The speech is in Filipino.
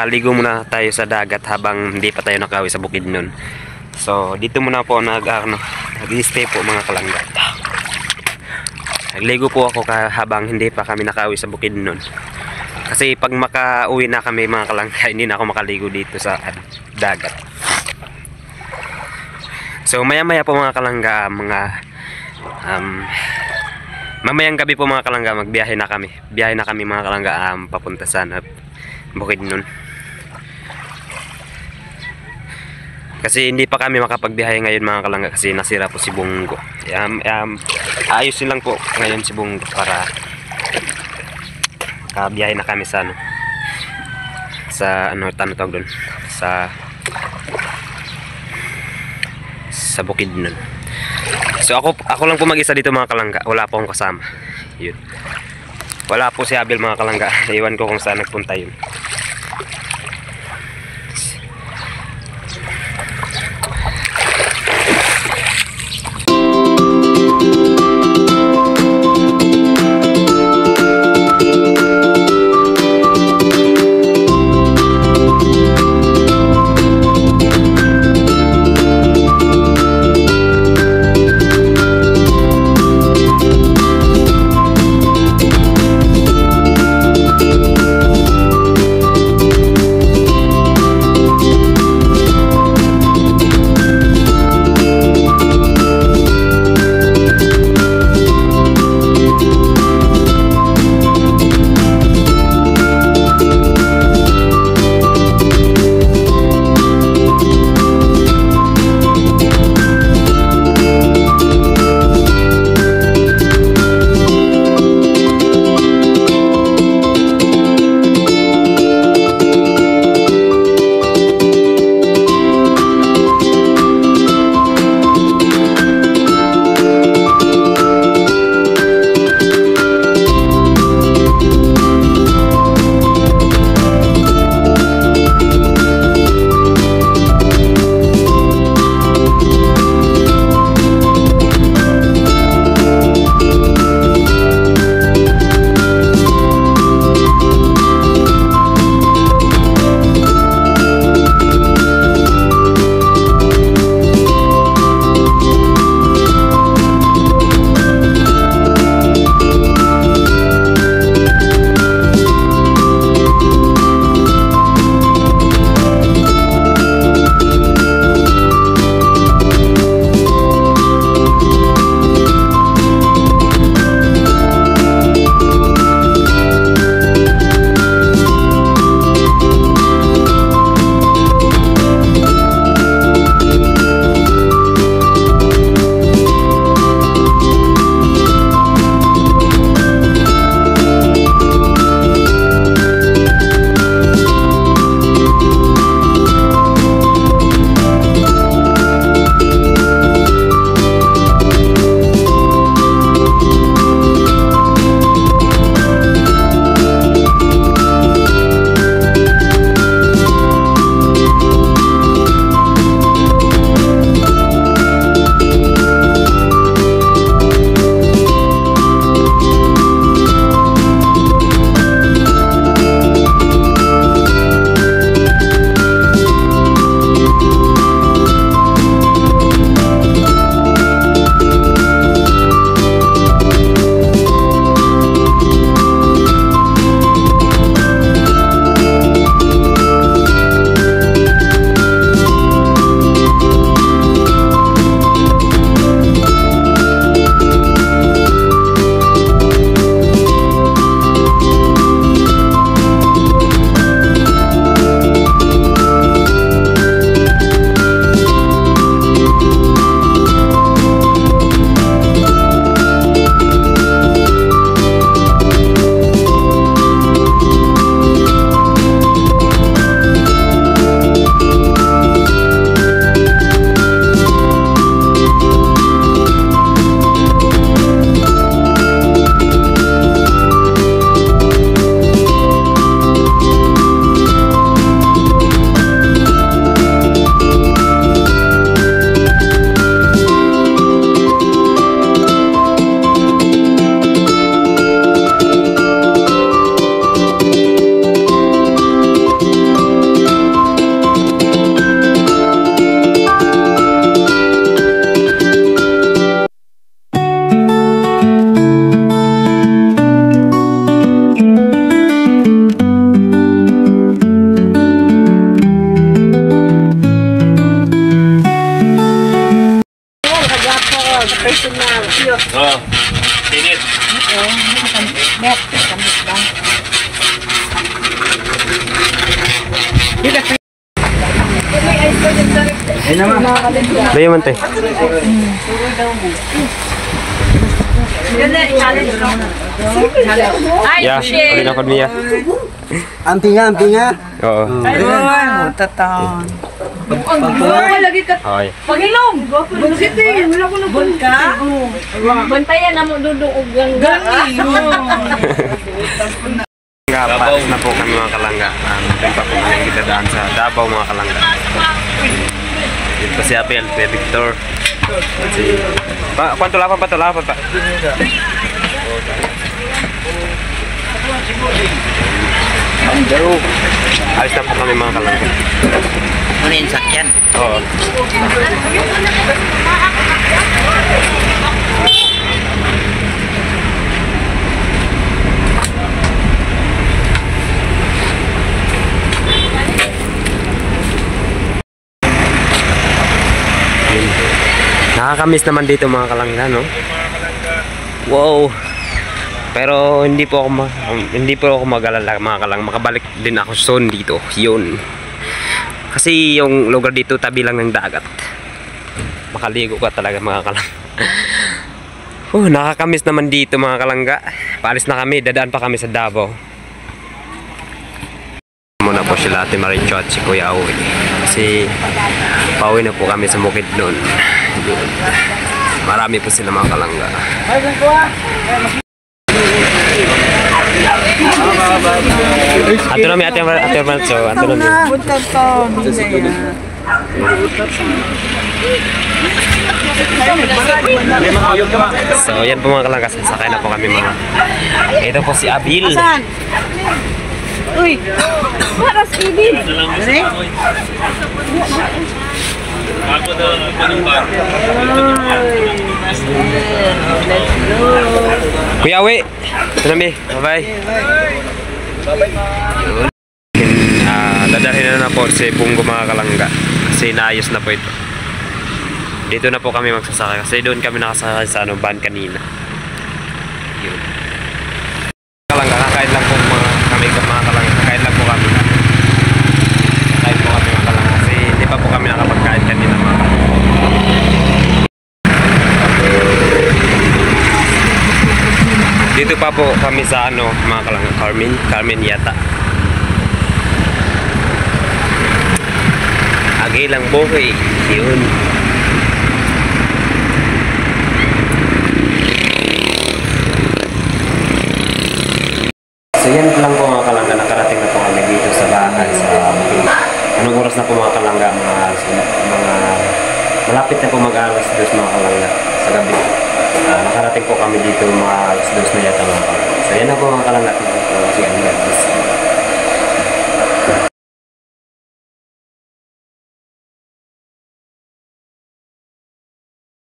ligo muna tayo sa dagat habang hindi pa tayo nakauwi sa bukid nun. So dito muna po nag-stay po mga kalangga. Nagligo po ako habang hindi pa kami nakauwi sa bukid nun. Kasi pag makauwi na kami mga kalangga, hindi na ako makaligo dito sa dagat. So maya maya po mga kalangga, mamayang gabi po mga kalangga, magbiyahe na kami. Biyahe na kami mga kalangga, papunta sa bukid nun. Kasi hindi pa kami makapagbiyahe ngayon mga kalangga kasi nasira po si Bunggo. Ayusin lang po ngayon si Bunggo para biyahe na kami sa tawag doon, sa bukid nun. So ako lang po mag-isa dito mga kalangga, wala po akong kasama. Yun. Wala po si Abel mga kalangga. Iwan ko kung saan nagpunta yun. personal. Oo. Tinit. Net, kambit lang. Ay naman. Bayo man te. Ya, uli na ko niya. Ampinga, ampinga. Oo. Ay, tataon. Lagi ka. Okay. Pagilong. Bunsitin. Wala ko na bunka. Bantayan na mo dudong og gangga. Palis na po kami mga kalangga. Doon pa po kami kita daan sa Davao mga kalangga. Dito pa si Apel, si Victor. Si... Kwanto lapan pa? Alis na po kami mga kalangga. Ano yung sakyan? Oo. Nakakamiss naman dito mga kalangga, no? Wow. Pero hindi po ako mag-alala mga kalangga. Makabalik din ako soon dito. Yun. Kasi yung lugar dito tabi lang ng dagat. Makaligo ka talaga mga kalangga. Nakakamiss naman dito mga kalangga. Paalis na kami, dadaan pa kami sa Davao. Muna po sila Ate Maricho at si Kuya Awi. Kasi pauwi na po kami sa Bukid noon. Marami po sila mga kalangga. Ato na mi Ate Maricho, ato na mi. So yan po mga kalangga, sasakay na po kami mga. Ito po si Abil. Uy. Para sa ibig. Kuya Awi, ito na mi. Bye-bye. Dadalhin na po si Bungo mga kalangga. Kasi naayos na po ito. Dito na po kami magsasakay. Kasi doon kami nakasakay sa van kanina. Yun. Kalangga, kakain lang po mga kalangga. Kakain lang po kami. Kakain po kami mga kalangga. Kasi hindi pa po kami nakapagkain kanina mga kalangga. Dito pa po kami sa mga kalangga. Carmen yata. Agilang buhay. Yun. So yan lang po mga kalangga, nakarating na po kami dito sa bahay sa anong oras na po mga kalangga, mga malapit na po mag-alas 2 mga kalangga sa gabi. Nakarating po kami dito mga alas 2 na yata mga kalangga. So yan na po mga kalangga, tingnan po si Angel.